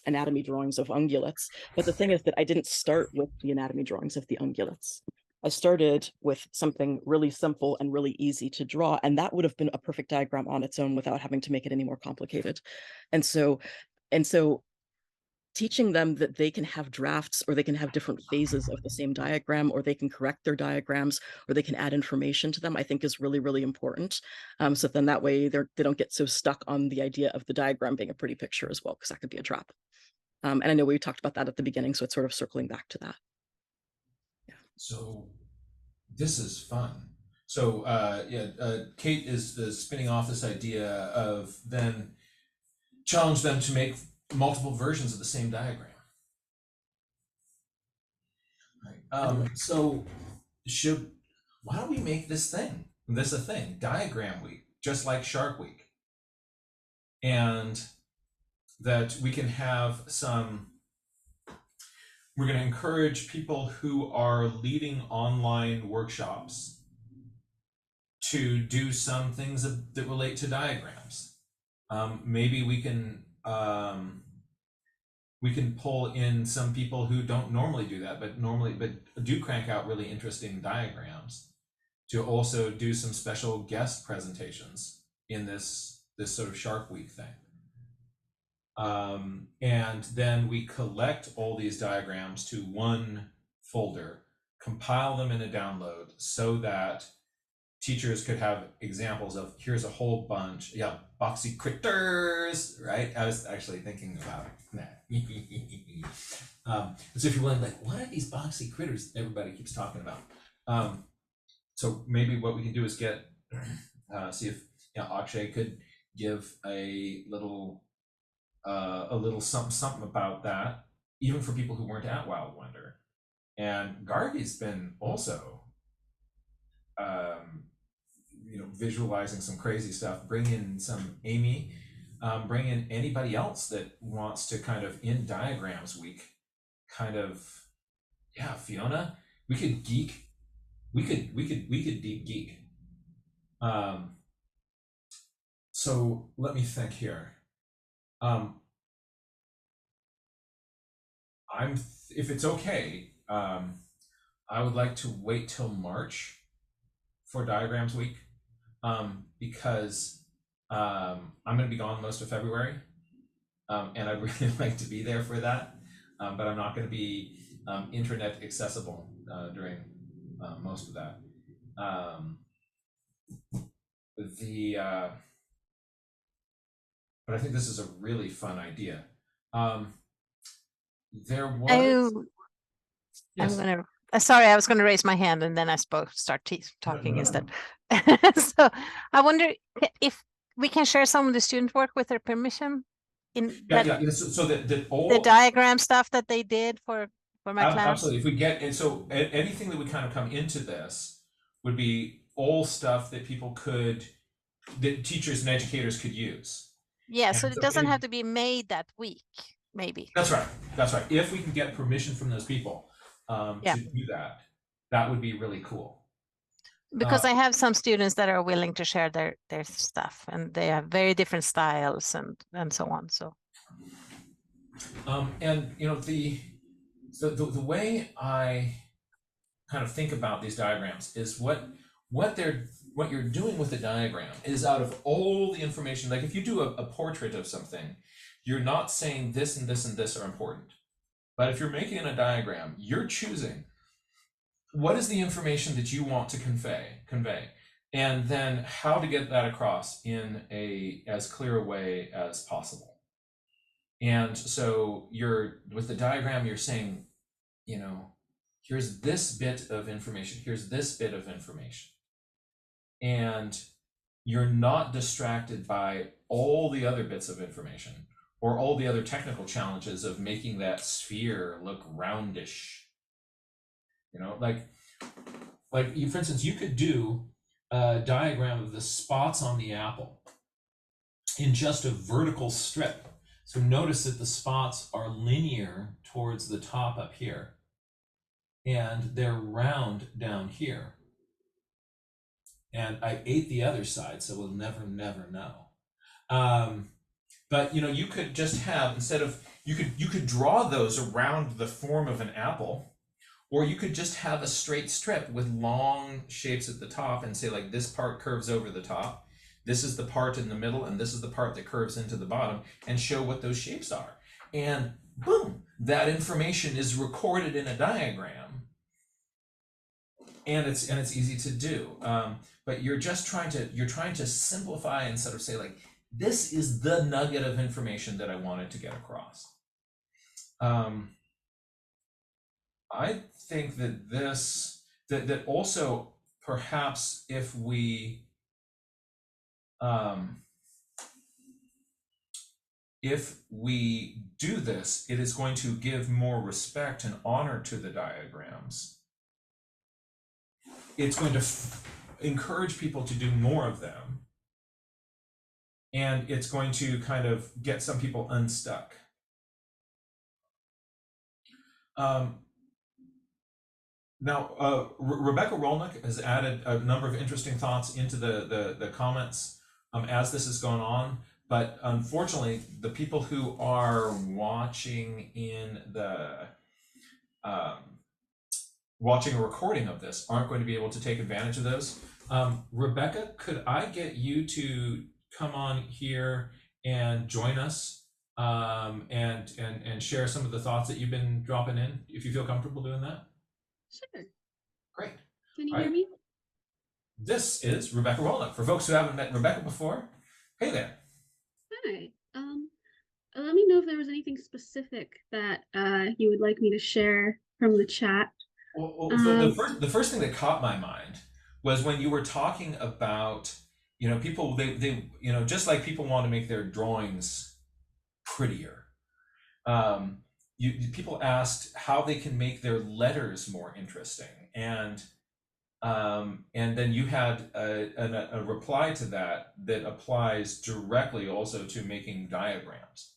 anatomy drawings of ungulates. But the thing is that I didn't start with the anatomy drawings of the ungulates. I started with something really simple and really easy to draw. And that would have been a perfect diagram on its own without having to make it any more complicated. And so teaching them that they can have drafts, or they can have different phases of the same diagram, or they can correct their diagrams, or they can add information to them, I think is really, really important. So then that way they don't get so stuck on the idea of the diagram being a pretty picture as well, because that could be a trap. And I know we talked about that at the beginning, so it's sort of circling back to that. Yeah. So this is fun. So Kate is spinning off this idea of then challenge them to make multiple versions of the same diagram. Right. So why don't we make this a thing, Diagram Week, just like Shark Week, and that we can have we're going to encourage people who are leading online workshops to do some things that relate to diagrams. Maybe we can pull in some people who don't normally do that, but do crank out really interesting diagrams, to also do some special guest presentations in this sort of Shark Week thing. And then we collect all these diagrams to one folder, compile them in a download, so that teachers could have examples of, here's a whole bunch, boxy critters, right? I was actually thinking about that. So if you're wondering, like, what are these boxy critters everybody keeps talking about? So maybe what we can do is get, see if Akshay could give a little something about that, even for people who weren't at Wild Wonder. And Garvey's been also visualizing some crazy stuff. Bring in some Amy, bring in anybody else that wants to kind of, in Diagrams Week, kind of, Fiona, we could geek. We could deep geek. So let me think here. If it's okay, I would like to wait till March for Diagrams Week, because I'm going to be gone most of February, and I'd really like to be there for that, but I'm not going to be internet accessible during most of that. But I think this is a really fun idea. There was. I'm Yes. gonna, sorry, I was gonna raise my hand and then I start talking no. instead. So I wonder if we can share some of the student work with their permission in Yeah, that, yeah. So that all the diagram stuff that they did for my class. absolutely. If we get, and so anything that would kind of come into this would be all stuff that people could, that teachers and educators could use. Yeah, And so it doesn't have to be made that week, maybe. That's right. That's right. If we can get permission from those people Yeah. to do that, that would be really cool. Because I have some students that are willing to share their stuff, and they have very different styles and so on. So and you know, the way I kind of think about these diagrams is what you're doing with the diagram is out of all the information. Like if you do a portrait of something, you're not saying this and this and this are important. But if you're making a diagram, you're choosing what is the information that you want to convey, and then how to get that across in as clear a way as possible. And so with the diagram, you're saying, you know, here's this bit of information, here's this bit of information. And you're not distracted by all the other bits of information or all the other technical challenges of making that sphere look roundish. You know, like for instance, you could do a diagram of the spots on the apple in just a vertical strip. So notice that the spots are linear towards the top up here, and they're round down here. And I ate the other side, so we'll never know. But you know, you could just have, instead of, you could draw those around the form of an apple, or you could just have a straight strip with long shapes at the top and say, like, this part curves over the top, this is the part in the middle, and this is the part that curves into the bottom, and show what those shapes are. And boom, that information is recorded in a diagram, and it's easy to do. But you're just trying to simplify and sort of say, like, this is the nugget of information that I wanted to get across. I think that that also, perhaps if we do this, it is going to give more respect and honor to the diagrams. It's going to encourage people to do more of them, and it's going to kind of get some people unstuck. Now, Rebecca Rolnick has added a number of interesting thoughts into the comments as this has gone on, but unfortunately, the people who are watching watching a recording of this aren't going to be able to take advantage of those. Rebecca, could I get you to come on here and join us and share some of the thoughts that you've been dropping in, if you feel comfortable doing that? Sure. Great. Can you hear me? This is Rebecca Rolnick. For folks who haven't met Rebecca before, hey there. Hi. Let me know if there was anything specific that you would like me to share from the chat. Well, the first thing that caught my mind was when you were talking about, you know, people, they you know, just like people want to make their drawings prettier. People asked how they can make their letters more interesting, and then you had a reply to that applies directly also to making diagrams.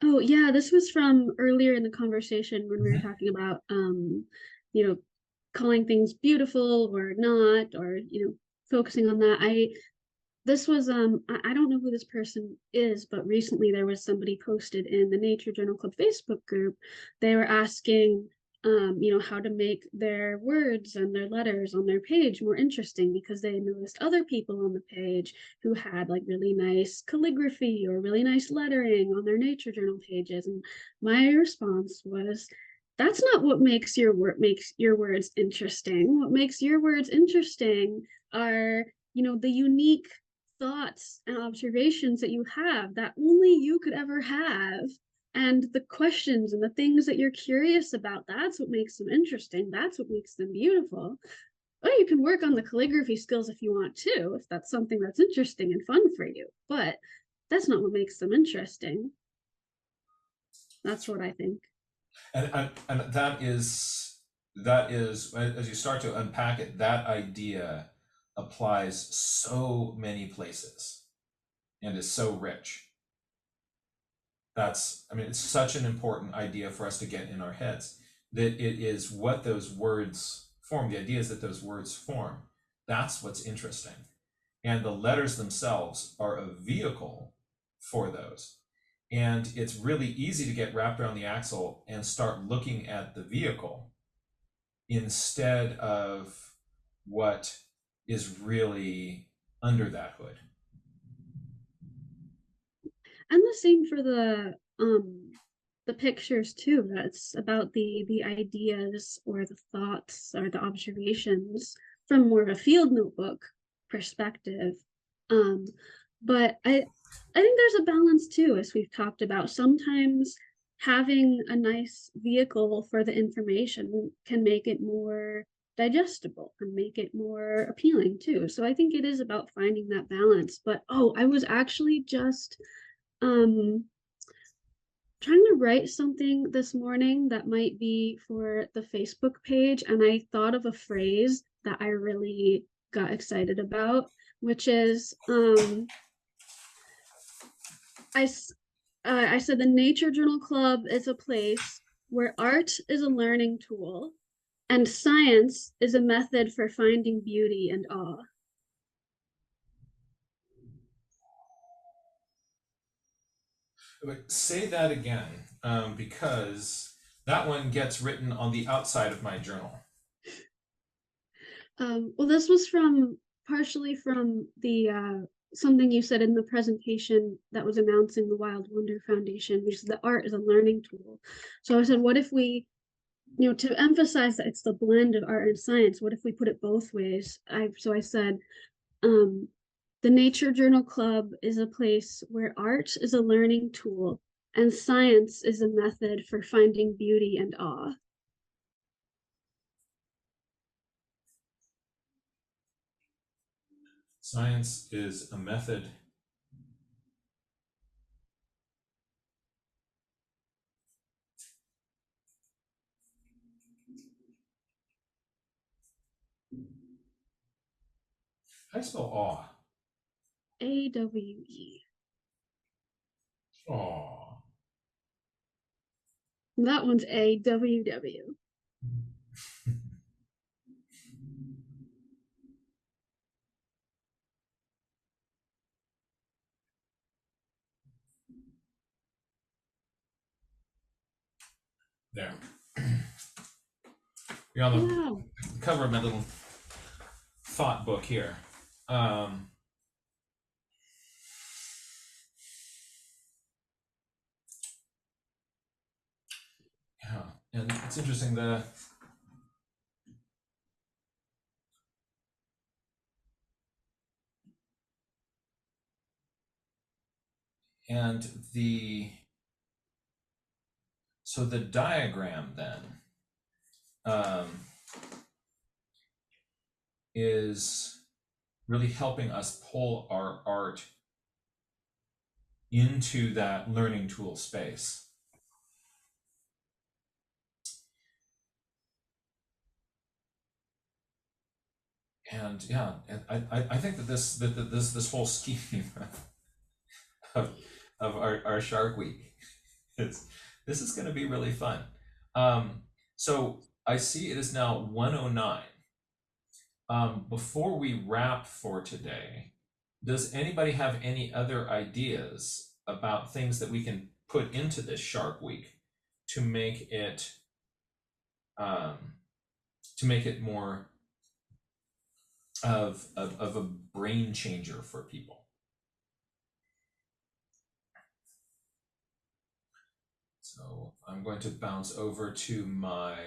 Oh yeah, this was from earlier in the conversation when we were talking about you know, calling things beautiful or not, or you know, focusing on that. This was I don't know who this person is, but recently there was somebody posted in the Nature Journal Club Facebook group. They were asking how to make their words and their letters on their page more interesting because they noticed other people on the page who had like really nice calligraphy or really nice lettering on their nature journal pages. And my response was, that's not what makes your words interesting. What makes your words interesting are, the unique thoughts and observations that you have that only you could ever have, and the questions and the things that you're curious about. That's what makes them interesting. That's what makes them beautiful. Or you can work on the calligraphy skills if you want to, if that's something that's interesting and fun for you, but that's not what makes them interesting. That's what I think. And that is, as you start to unpack it, that idea applies so many places and is so rich. It's such an important idea for us to get in our heads, that it is what those words form, the ideas that those words form. That's what's interesting. And the letters themselves are a vehicle for those. And it's really easy to get wrapped around the axle and start looking at the vehicle instead of what is really under that hood. And the same for the pictures too. That's about the ideas or the thoughts or the observations from more of a field notebook perspective. But I think there's a balance too, as we've talked about. Sometimes having a nice vehicle for the information can make it more digestible and make it more appealing too. So I think it is about finding that balance. But I was actually just trying to write something this morning that might be for the Facebook page, and I thought of a phrase that I really got excited about, which is I said the Nature Journal Club is a place where art is a learning tool and science is a method for finding beauty and awe. Say that again, because that one gets written on the outside of my journal. Well, this was partially from the something you said in the presentation that was announcing the Wild Wonder Foundation, which is the art is a learning tool. So I said, what if we, to emphasize that it's the blend of art and science, what if we put it both ways? So I said, the Nature Journal Club is a place where art is a learning tool and science is a method for finding beauty and awe. Science is a method. How do you spell awe? AWE. Aw. That one's AWW. There. You're on the cover of my little thought book here. Yeah, and it's interesting so the diagram then is really helping us pull our art into that learning tool space. And yeah, I think that this whole scheme of our Shark Week this is going to be really fun. So I see it is now 1:09. Before we wrap for today, does anybody have any other ideas about things that we can put into this Shark Week to make it to make it more of a brain changer for people. So I'm going to bounce over to my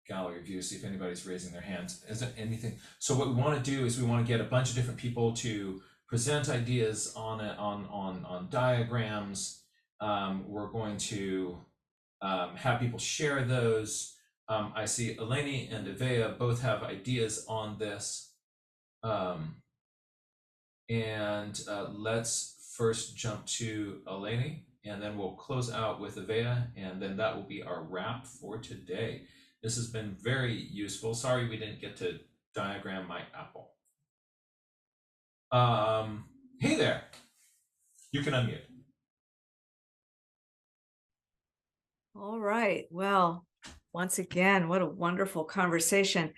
gallery view, see if anybody's raising their hands. Is there anything? So what we want to do is we want to get a bunch of different people to present ideas on diagrams. We're going to have people share those. I see Eleni and Evea both have ideas on this. Let's first jump to Eleni, and then we'll close out with Evea, and then that will be our wrap for today. This has been very useful. Sorry we didn't get to diagram my apple. Hey there, you can unmute. All right. Well, once again, what a wonderful conversation.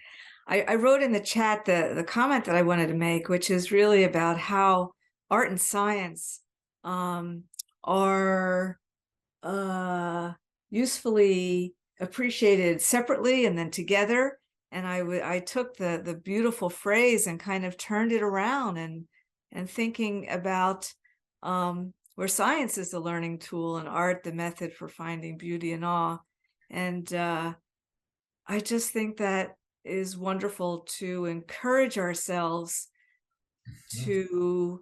I wrote in the chat the comment that I wanted to make, which is really about how art and science are usefully appreciated separately and then together. And I took the beautiful phrase and kind of turned it around and thinking about where science is the learning tool and art the method for finding beauty and awe. And I just think that is wonderful to encourage ourselves to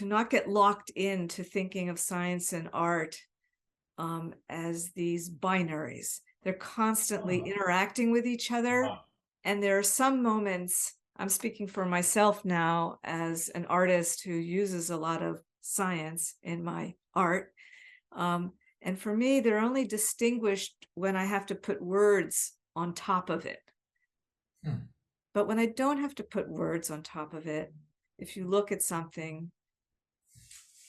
not get locked into thinking of science and art as these binaries. They're constantly interacting with each other. And there are some moments, I'm speaking for myself now as an artist who uses a lot of science in my art. And for me, they're only distinguished when I have to put words on top of it. But when I don't have to put words on top of it, if you look at something,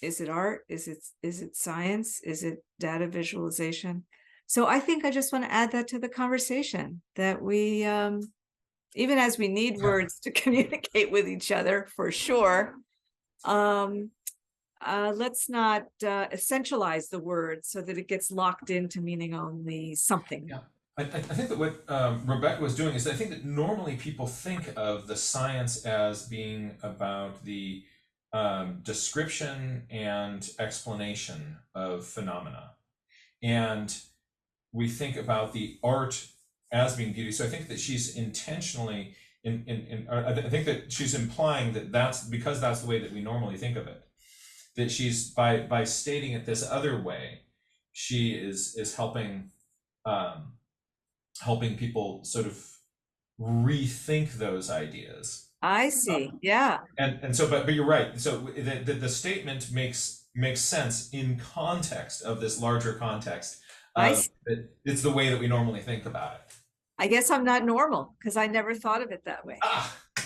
is it art? Is it science? Is it data visualization? So I think I just want to add that to the conversation, that we, even as we need words to communicate with each other, for sure, let's not essentialize the word so that it gets locked into meaning only something. Yeah. I think that what Rebecca was doing is I think that normally people think of the science as being about the description and explanation of phenomena. And we think about the art as being beauty. So I think that she's intentionally, I think that she's implying that that's because that's the way that we normally think of it. That she's, by stating it this other way, she is helping helping people sort of rethink those ideas. I see. Yeah. And so, but you're right. So the statement makes sense in context of this larger context. It's the way that we normally think about it. I guess I'm not normal because I never thought of it that way.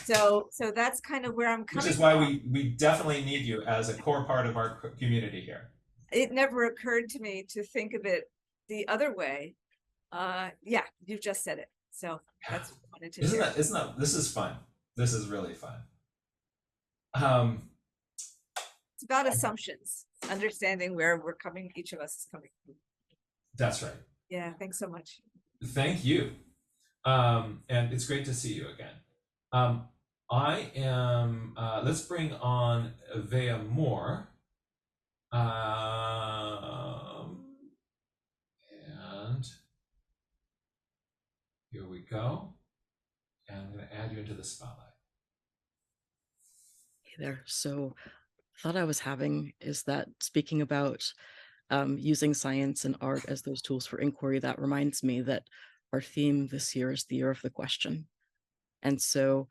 So that's kind of where I'm coming from. Which is why we definitely need you as a core part of our community here. It never occurred to me to think of it the other way. Yeah, you've just said it. So that's what I wanted to share. Isn't that, this is fun. This is really fun. It's about assumptions, understanding where each of us is coming from. That's right. Yeah, thanks so much. Thank you. And it's great to see you again. I am, let's bring on Vea Moore. And here we go. And I'm going to add you into the spotlight. Hey there. So thought I was having is that speaking about using science and art as those tools for inquiry, that reminds me that our theme this year is the year of the question. And so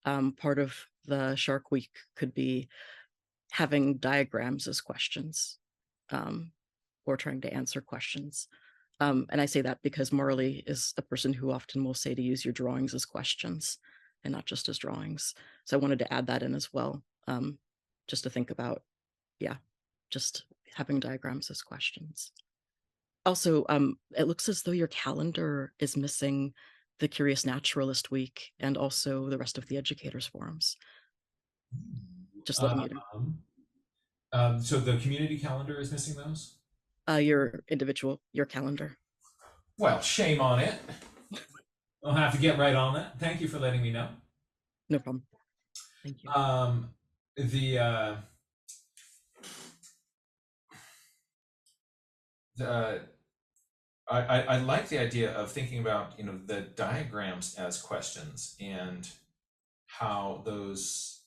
part of the Shark Week could be having diagrams as questions or trying to answer questions. And I say that because Marley is a person who often will say to use your drawings as questions and not just as drawings. So I wanted to add that in as well, just to think about, just having diagrams as questions. Also, it looks as though your calendar is missing the Curious Naturalist Week and also the rest of the Educators Forums. Just letting you know. So the community calendar is missing those? Your calendar. Well, shame on it. I'll have to get right on that. Thank you for letting me know. No problem. Thank you. I like the idea of thinking about, you know, the diagrams as questions and how those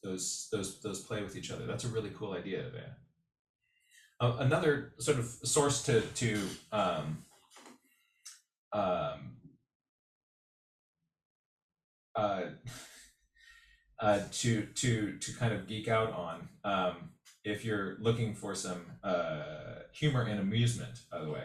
play with each other. That's a really cool idea there. Another sort of source to kind of geek out on, if you're looking for some humor and amusement, by the way,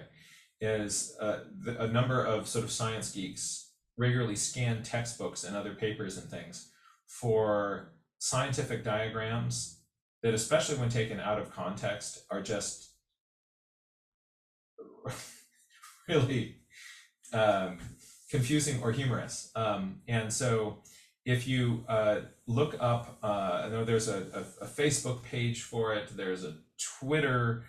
is a number of sort of science geeks regularly scan textbooks and other papers and things for scientific diagrams that, especially when taken out of context, are just really confusing or humorous. And so if you look up, I know there's a Facebook page for it, there's a Twitter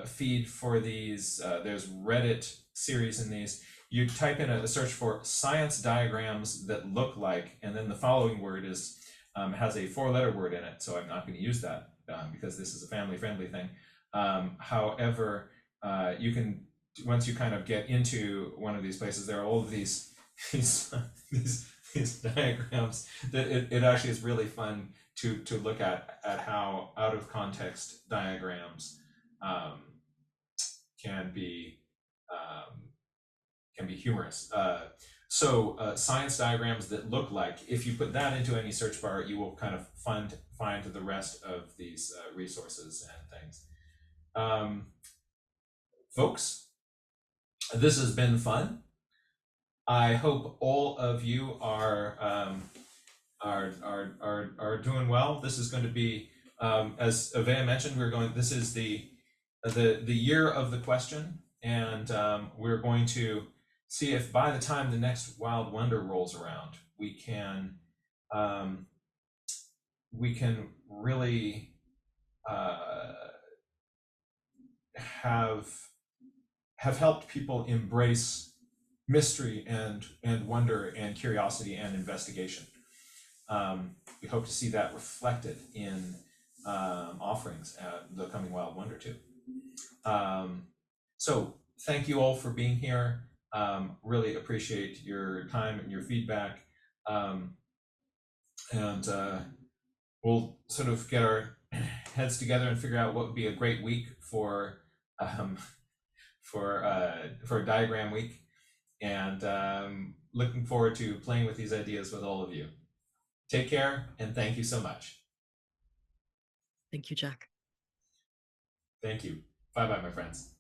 feed for these, there's Reddit series in these. You type in a search for science diagrams that look like, and then the following word is has a 4-letter word in it, so I'm not going to use that because this is a family-friendly thing. However, you can, once you kind of get into one of these places, there are all of these diagrams that it actually is really fun to look at how out of context diagrams can be humorous. So science diagrams that look like, if you put that into any search bar, you will kind of find the rest of these resources and things. Folks, this has been fun. I hope all of you are doing well. This is going to be, as Avea mentioned, this is the year of the question, and we're going to see if by the time the next Wild Wonder rolls around, we can really have helped people embrace mystery and wonder and curiosity and investigation. We hope to see that reflected in offerings at the coming Wild Wonder too. So thank you all for being here. Really appreciate your time and your feedback. And we'll sort of get our heads together and figure out what would be a great week for Diagram Week. And looking forward to playing with these ideas with all of you. Take care, and thank you so much. Thank you, Jack. Thank you. Bye-bye, my friends.